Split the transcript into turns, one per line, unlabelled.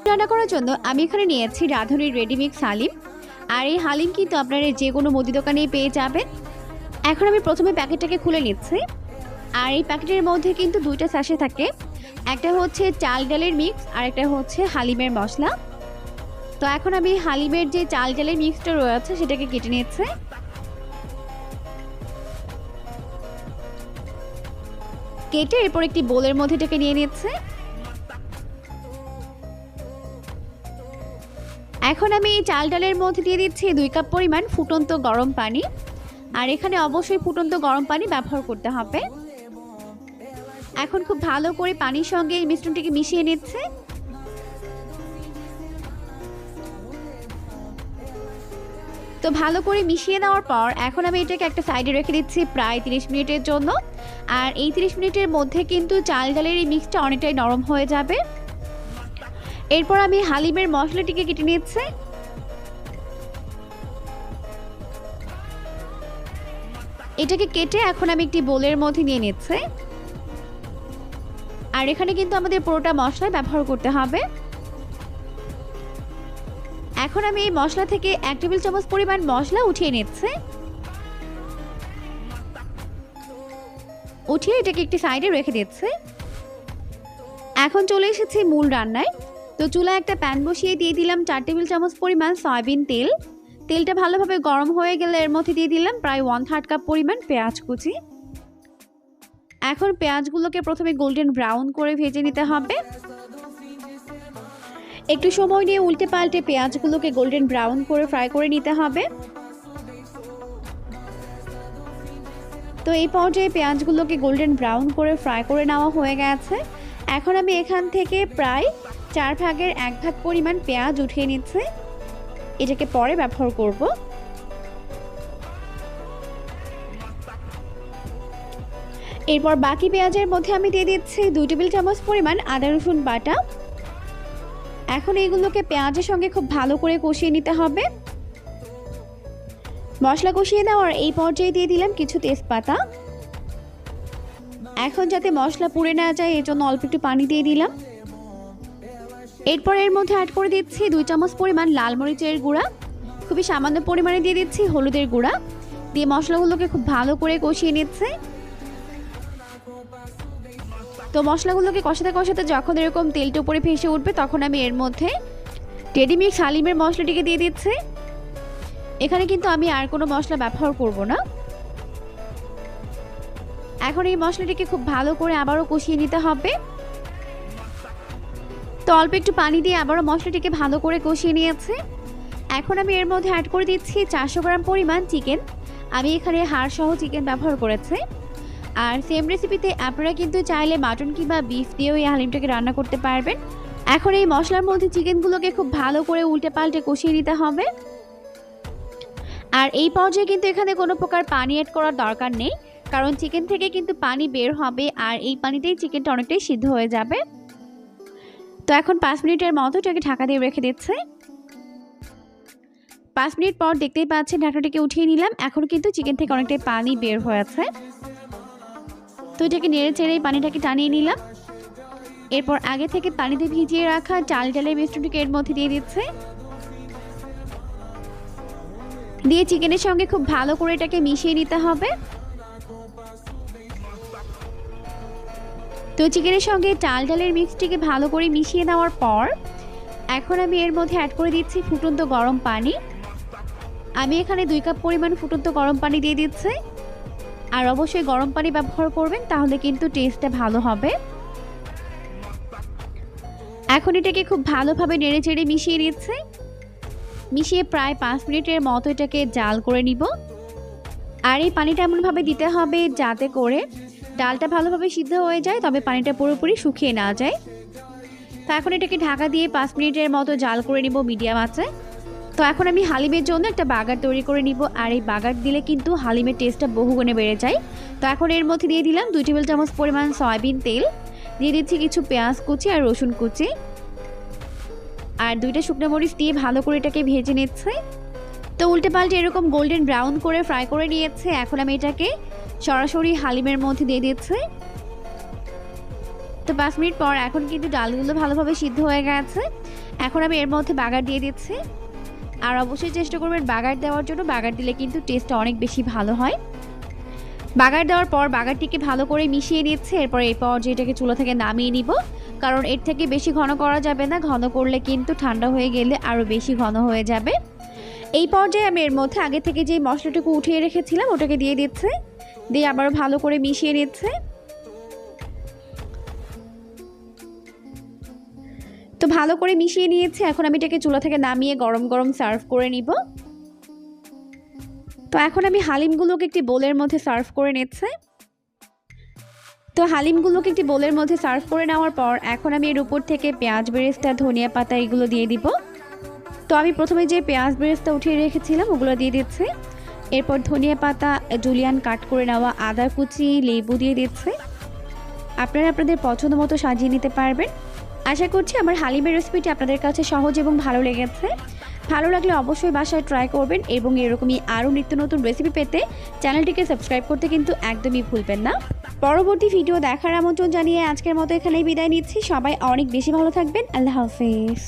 রান্না করার জন্য আমি এখানে নিয়েছি রাঁধুনির রেডিমিক্স হালিম। আর এই হালিম কিন্তু আপনারা যে কোনো মুদি দোকানেই পেয়ে যাবেন। এখন আমি প্রথমে প্যাকেটটাকে খুলে নিচ্ছি। আর এই প্যাকেটের মধ্যে কিন্তু দুইটা স্যাশে থাকে, একটা হচ্ছে চাল ডালের মিক্স আর একটা হচ্ছে হালিমের মশলা। তো এখন আমি হালিমের যে চাল ডালের মিক্সটা রয়েছে সেটাকে কেটে নিচ্ছি। কেটে এরপর একটি বোলের মধ্যে এটাকে নিয়ে নিচ্ছে। এখন আমি এই চাল ডালের মধ্যে দিয়ে দিচ্ছি 2 কাপ পরিমাণ ফুটন্ত গরম পানি। আর এখানে অবশ্যই ফুটন্ত গরম পানি ব্যবহার করতে হবে। এখন খুব ভালো করে পানির সঙ্গে এই মিশ্রণটিকে মিশিয়ে নিচ্ছে। তো ভালো করে মিশিয়ে নেওয়ার পর এখন আমি এটাকে একটা সাইডে রেখে দিচ্ছি প্রায় 30 মিনিটের জন্য। আর এই 30 মিনিটের মধ্যে কিন্তু চাল ডালের এই মিক্সটা অনেকটাই নরম হয়ে যাবে। এরপর আমি হালিমের মশলাটিকে কেটে নিচ্ছি। এটাকে কেটে এখন আমি একটি বোলের মধ্যে নিয়ে নিচ্ছি। আর এখানে কিন্তু আমাদের পুরোটা মশলা ব্যবহার করতে হবে। এখন আমি এই মশলা থেকে 1 টেবিল চামচ পরিমাণ মশলা উঠিয়ে নিচ্ছি। উঠিয়ে এটাকে একটি সাইডে রেখে দিচ্ছি। এখন চলে এসেছি মূল রান্নায়। তো চুলায় একটা প্যান বসিয়ে দিয়ে দিলাম 4 টেবিল চামচ পরিমাণ সয়াবিন তেল। তেলটা ভালোভাবে গরম হয়ে গেলে এর মধ্যে দিয়ে দিলাম প্রায় 1/3 কাপ পরিমাণ পেঁয়াজ কুচি। এখন পেঁয়াজগুলোকে প্রথমে গোল্ডেন ব্রাউন করে ভেজে নিতে হবে। একটু সময় নিয়ে উল্টে পাল্টে পেঁয়াজগুলোকে গোল্ডেন ব্রাউন করে ফ্রাই করে নিতে হবে। তো এই পর্যায়ে পেঁয়াজগুলোকে গোল্ডেন ব্রাউন করে ফ্রাই করে নেওয়া হয়ে গেছে। এখন আমি এখান থেকে প্রায় 4 ভাগের 1 ভাগ পরিমাণ পেঁয়াজ উঠিয়ে নিচ্ছি। এটাকে পরে ব্যবহার করব। এরপর বাকি পেঁয়াজের মধ্যে আমি দিয়ে দিচ্ছি 2 টেবিল চামচ পরিমাণ আদা রসুন বাটা। এখন এগুলোকে পেঁয়াজের সঙ্গে খুব ভালো করে কষিয়ে নিতে হবে। মশলা কষিয়ে দেওয়ার এই পর্যায়ে দিয়ে দিলাম কিছু তেজপাতা। এখন যাতে মশলা পুড়ে না যায় এর জন্য অল্প একটু পানি দিয়ে দিলাম। এরপর এর মধ্যে অ্যাড করে দিচ্ছি 2 চামচ পরিমাণ লাল মরিচের গুঁড়া। খুবই সামান্য পরিমাণে দিয়ে দিচ্ছি হলুদের গুঁড়া। দিয়ে মশলাগুলোকে খুব ভালো করে কষিয়ে নিচ্ছে। তো মশলাগুলোকে কষাতে কষাতে যখন এরকম তেলটা উপরে ভেসে উঠবে তখন আমি এর মধ্যে রেডিমিক্স হালিমের মশলাটিকে দিয়ে দিচ্ছি। এখানে কিন্তু আমি আর কোনো মশলা ব্যবহার করব না। এখন এই মশলাটিকে খুব ভালো করে আবারও কষিয়ে নিতে হবে। তো অল্প একটু পানি দিয়ে আবারও মশলাটিকে ভালো করে কষিয়ে নিয়েছি। এখন আমি এর মধ্যে অ্যাড করে দিচ্ছি 400 গ্রাম পরিমাণ চিকেন। আমি এখানে হাড় সহ চিকেন ব্যবহার করেছি। আর সেম রেসিপিতে আপনারা কিন্তু চাইলে মাটন কিংবা বিফ দিয়েও এই হালিমটাকে রান্না করতে পারবেন। এখন এই মশলার মধ্যে চিকেনগুলোকে খুব ভালো করে উল্টে পাল্টে কষিয়ে নিতে হবে। আর এই পর্যায়ে কিন্তু এখানে কোনো প্রকার পানি অ্যাড করার দরকার নেই, কারণ চিকেন থেকে কিন্তু পানি বের হবে আর এই পানিতেই চিকেনটা অনেকটাই সিদ্ধ হয়ে যাবে। তো এখন 5 মিনিটের মতো এটাকে ঢাকা দিয়ে রেখে দিচ্ছে। 5 মিনিট পর দেখতেই পাচ্ছেন ঢাকনাটাকে উঠিয়ে নিলাম। এখন কিন্তু চিকেন থেকে অনেকটাই পানি বের হয়েছে। তো এটাকে নেড়ে চেড়ে পানিটাকে টানিয়ে নিলাম। এরপর আগে থেকে পানিতে ভিজিয়ে রাখা চাল ডালের মিশ্রণটিকে এর মধ্যে দিয়ে দিচ্ছে। দিয়ে চিকেনের সঙ্গে খুব ভালো করে এটাকে মিশিয়ে নিতে হবে। তো চিকেনের সঙ্গে চাল ডালের মিক্সটিকে ভালো করে মিশিয়ে নেওয়ার পর এখন আমি এর মধ্যে অ্যাড করে দিচ্ছি ফুটন্ত গরম পানি। আমি এখানে 2 কাপ পরিমাণ ফুটন্ত গরম পানি দিয়ে দিচ্ছি। আর অবশ্যই গরম পানি ব্যবহার করবেন, তাহলে কিন্তু টেস্টটা ভালো হবে। এখন এটাকে খুব ভালোভাবে নেড়ে চেড়ে মিশিয়ে নিচ্ছে। মিশিয়ে প্রায় 5 মিনিটের মতো এটাকে জাল করে নিব। আর এই পানিটা এমনভাবে দিতে হবে যাতে করে ডালটা ভালোভাবে সিদ্ধ হয়ে যায়, তবে পানিটা পুরোপুরি শুকিয়ে না যায়। তো এখন এটাকে ঢাকা দিয়ে 5 মিনিটের মতো জাল করে নিব মিডিয়াম আঁচে। তো এখন আমি হালিমের জন্য একটা বাগার তৈরি করে নিব। আর এই বাগার দিলে কিন্তু হালিমের টেস্টটা বহুগুণে বেড়ে যায়। তো এখন এর মধ্যে দিয়ে দিলাম 2 টেবিল চামচ পরিমাণ সয়াবিন তেল। দিয়ে দিচ্ছি কিছু পেঁয়াজ কুচি আর রসুন কুচি। আর 2টা শুকনো মরিচ দিয়ে ভালো করে এটাকে ভেজে নিচ্ছে। তো উল্টে পাল্টে এরকম গোল্ডেন ব্রাউন করে ফ্রাই করে নিয়েছে। এখন আমি এটাকে সরাসরি হালিমের মধ্যে দিয়ে দিচ্ছি। তো 5 মিনিট পর এখন কিন্তু ডালগুলো ভালোভাবে সিদ্ধ হয়ে গেছে। এখন আমি এর মধ্যে বাগার দিয়ে দিচ্ছি। আর অবশ্যই চেষ্টা করবেন বাগার দেওয়ার জন্য, বাগার দিলে কিন্তু টেস্টটা অনেক বেশি ভালো হয়। বাগার দেওয়ার পর বাগারটিকে ভালো করে মিশিয়ে নিচ্ছে। এরপর এই পর্যায়ে এটাকে চুলা থেকে নামিয়ে নিব, কারণ এর থেকে বেশি ঘন করা যাবে না, ঘন করলে কিন্তু ঠান্ডা হয়ে গেলে আরও বেশি ঘন হয়ে যাবে। এই পর্যায়ে আমি এর মধ্যে আগে থেকে যে মশলাটুকু উঠিয়ে রেখেছিলাম ওটাকে দিয়ে দিচ্ছে, দিয়ে আবার ভালো করে মিশিয়ে নিচ্ছে। তো ভালো করে মিশিয়ে নিয়েছে, এখন আমি এটাকে চুলা থেকে নামিয়ে গরম গরম সার্ভ করে নিব। তো এখন আমি হালিমগুলোকে একটি বোলের মধ্যে সার্ভ করে নিচ্ছে। তো হালিমগুলোকে একটি বোলের মধ্যে সার্ভ করে নেওয়ার পর এখন আমি এর উপর থেকে পেঁয়াজ বেরেস্তা, ধনিয়া পাতা এগুলো দিয়ে দিব। তো আমি প্রথমে যে পেঁয়াজ বেরেস্তা উঠিয়ে রেখেছিলাম ওগুলো দিয়ে দিচ্ছি। এরপর ধনিয়া পাতা, জুলিয়ান কাট করে নেওয়া আদা কুচি, লেবু দিয়ে দিচ্ছে। আপনারা আপনাদের পছন্দ মতো সাজিয়ে নিতে পারবেন। আশা করছি আমার হালিমের রেসিপিটি আপনাদের কাছে সহজ এবং ভালো লেগেছে। ভালো লাগলে অবশ্যই বাসায় ট্রাই করবেন এবং এরকমই আরও নিত্য নতুন রেসিপি পেতে চ্যানেলটিকে সাবস্ক্রাইব করতে কিন্তু একদমই ভুলবেন না। পরবর্তী ভিডিও দেখার আমন্ত্রণ জানিয়ে আজকের মতো এখানেই বিদায় নিচ্ছি। সবাই অনেক বেশি ভালো থাকবেন। আল্লাহ হাফেজ।